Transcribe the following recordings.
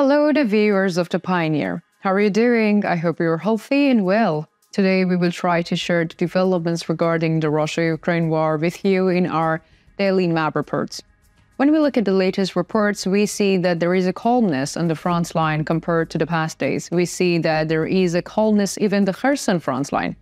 Hello, the viewers of The Pioneer. How are you doing? I hope you're healthy and well. Today, we will try to share the developments regarding the Russia-Ukraine war with you in our daily map reports. When we look at the latest reports, we see that there is a calmness on the front line compared to the past days. We see that there is a calmness even the Kherson front line,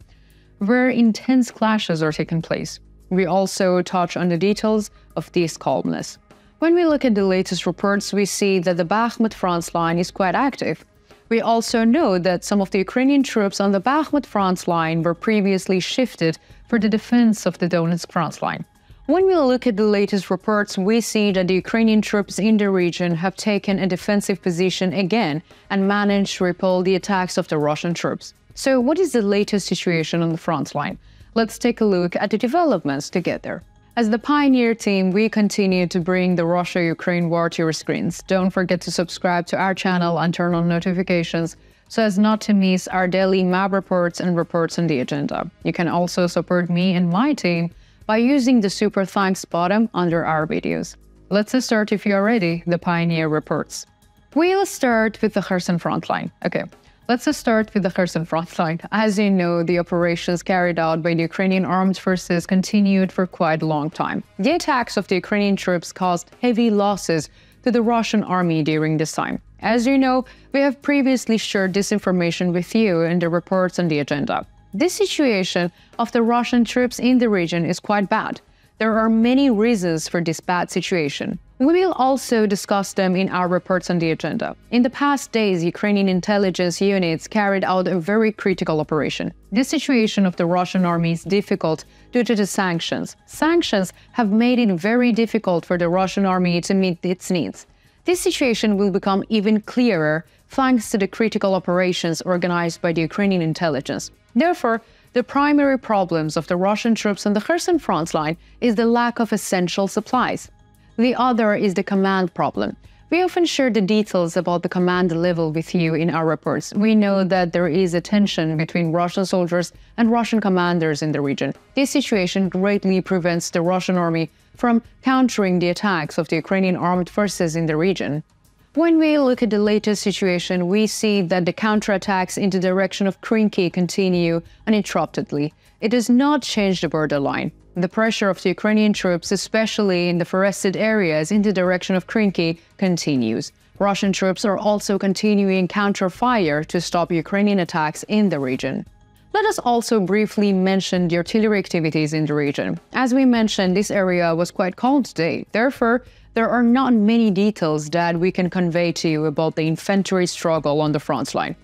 where intense clashes are taking place. We also touch on the details of this calmness. When we look at the latest reports, we see that the Bakhmut front line is quite active. We also know that some of the Ukrainian troops on the Bakhmut front line were previously shifted for the defense of the Donetsk front line. When we look at the latest reports, we see that the Ukrainian troops in the region have taken a defensive position again and managed to repel the attacks of the Russian troops. So what is the latest situation on the front line? Let's take a look at the developments together. As the Pioneer team, we continue to bring the Russia-Ukraine war to your screens. Don't forget to subscribe to our channel and turn on notifications so as not to miss our daily map reports and reports on the agenda. You can also support me and my team by using the super thanks button under our videos. Let's start, if you are ready, the Pioneer reports. We'll start with the Kherson front line. Okay. Let's start with the Kherson front line. As you know, the operations carried out by the Ukrainian armed forces continued for quite a long time. The attacks of the Ukrainian troops caused heavy losses to the Russian army during this time. As you know, we have previously shared this information with you in the reports on the agenda. This situation of the Russian troops in the region is quite bad. There are many reasons for this bad situation. We will also discuss them in our reports on the agenda. In the past days, Ukrainian intelligence units carried out a very critical operation. The situation of the Russian army is difficult due to the sanctions. Sanctions have made it very difficult for the Russian army to meet its needs. This situation will become even clearer thanks to the critical operations organized by the Ukrainian intelligence. Therefore, the primary problems of the Russian troops on the Kherson front line is the lack of essential supplies. The other is the command problem. We often share the details about the command level with you in our reports. We know that there is a tension between Russian soldiers and Russian commanders in the region. This situation greatly prevents the Russian army from countering the attacks of the Ukrainian armed forces in the region. When we look at the latest situation, we see that the counterattacks in the direction of Kherson continue uninterruptedly. It does not change the borderline. The pressure of the Ukrainian troops, especially in the forested areas in the direction of Kherson, continues. Russian troops are also continuing counter-fire to stop Ukrainian attacks in the region. Let us also briefly mention the artillery activities in the region. As we mentioned, this area was quite calm today. Therefore, there are not many details that we can convey to you about the infantry struggle on the front line.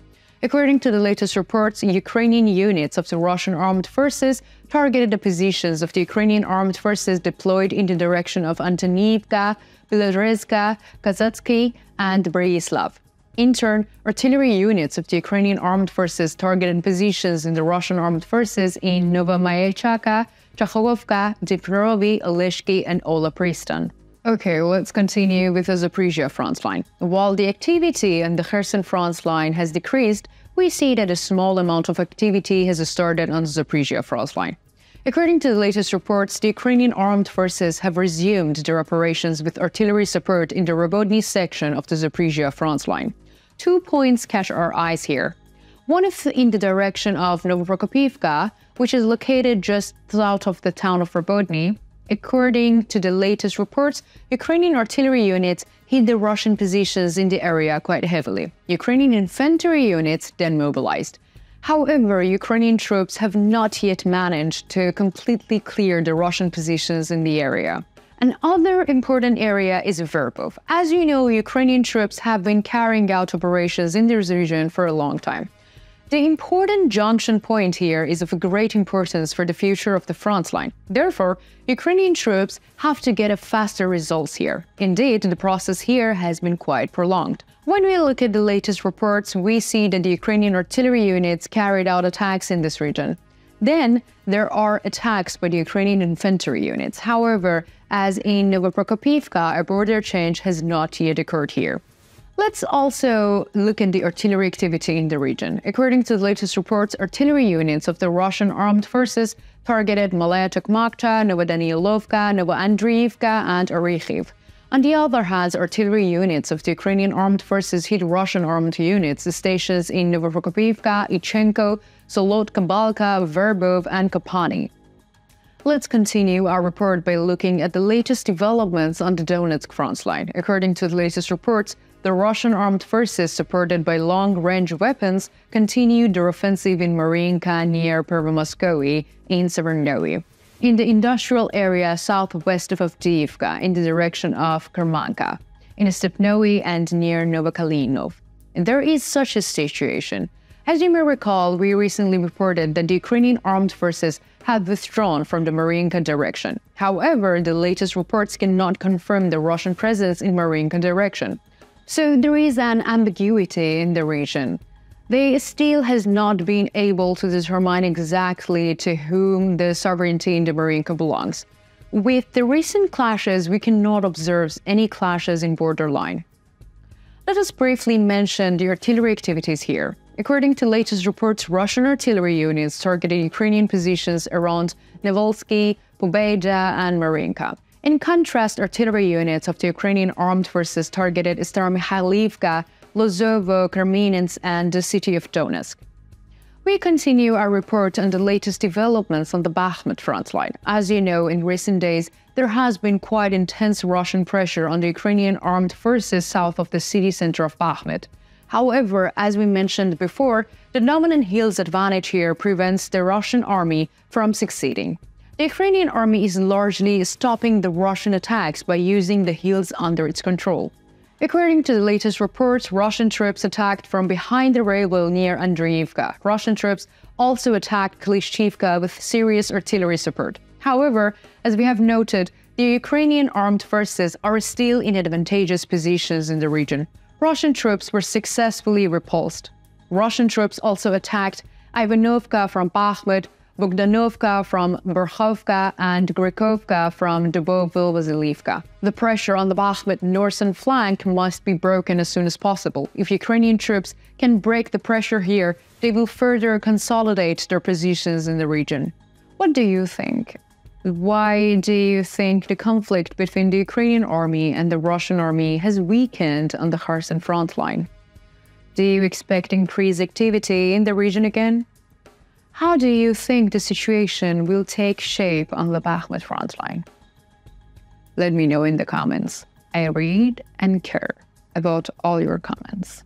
According to the latest reports, Ukrainian units of the Russian armed forces targeted the positions of the Ukrainian armed forces deployed in the direction of Antoniivka, Belorezhka, Kazatsky, and Bryislav. In turn, artillery units of the Ukrainian armed forces targeted positions in the Russian armed forces in Novomayachaka, Chakhovka, Dniprovy, Oleshki, and Olapristan. Okay, let's continue with the Zaporizhia front line. While the activity on the Kherson front line has decreased, we see that a small amount of activity has started on the Zaporizhia front line. According to the latest reports, the Ukrainian armed forces have resumed their operations with artillery support in the Rogodny section of the Zaporizhia front line. 2 points catch our eyes here. One is in the direction of Novoprokopivka, which is located just south of the town of Rogodny. According to the latest reports, Ukrainian artillery units hit the Russian positions in the area quite heavily. Ukrainian infantry units then mobilized. However, Ukrainian troops have not yet managed to completely clear the Russian positions in the area. Another important area is Verbov. As you know, Ukrainian troops have been carrying out operations in this region for a long time. The important junction point here is of great importance for the future of the front line. Therefore, Ukrainian troops have to get faster results here. Indeed, the process here has been quite prolonged. When we look at the latest reports, we see that the Ukrainian artillery units carried out attacks in this region. Then, there are attacks by the Ukrainian infantry units. However, as in Novoprokopivka, a border change has not yet occurred here. Let's also look at the artillery activity in the region. According to the latest reports, artillery units of the Russian armed forces targeted Malaya Tokmakta, Novodanilovka, Novoandriivka, and Orikhiv. On the other hand, artillery units of the Ukrainian armed forces hit Russian armed units stationed in Novoprokopivka, Ichenko, Solotka, Balka, Verbov, and Kopani. Let's continue our report by looking at the latest developments on the Donetsk front line. According to the latest reports, the Russian armed forces, supported by long-range weapons, continued their offensive in Mariinka near Pervomoskoye in Severnoye, in the industrial area southwest of Avdiivka, in the direction of Kermanka, in Stepnoe and near Novokalinov. And there is such a situation. As you may recall, we recently reported that the Ukrainian armed forces had withdrawn from the Mariinka direction. However, the latest reports cannot confirm the Russian presence in Mariinka direction. So there is an ambiguity in the region. They still has not been able to determine exactly to whom the sovereignty in the Mariinka belongs. With the recent clashes, we cannot observe any clashes in borderline. Let us briefly mention the artillery activities here. According to latest reports, Russian artillery units targeted Ukrainian positions around Nevolsky, Pobeda, and Mariinka. In contrast, artillery units of the Ukrainian armed forces targeted Staromikhailivka, Lozovo, Kherson, and the city of Donetsk. We continue our report on the latest developments on the Bakhmut front line. As you know, in recent days, there has been quite intense Russian pressure on the Ukrainian armed forces south of the city center of Bakhmut. However, as we mentioned before, the dominant hills advantage here prevents the Russian army from succeeding. The Ukrainian army is largely stopping the Russian attacks by using the hills under its control. According to the latest reports, Russian troops attacked from behind the railway near Andriivka. Russian troops also attacked Klishchivka with serious artillery support. However, as we have noted, the Ukrainian armed forces are still in advantageous positions in the region. Russian troops were successfully repulsed. Russian troops also attacked Ivanovka from Bakhmut, Bogdanovka from Berkhovka, and Grikovka from Dubovil-Vasilivka. The pressure on the Bakhmut northern flank must be broken as soon as possible. If Ukrainian troops can break the pressure here, they will further consolidate their positions in the region. What do you think? Why do you think the conflict between the Ukrainian army and the Russian army has weakened on the Kherson front line? Do you expect increased activity in the region again? How do you think the situation will take shape on the Bakhmut front line? Let me know in the comments. I read and care about all your comments.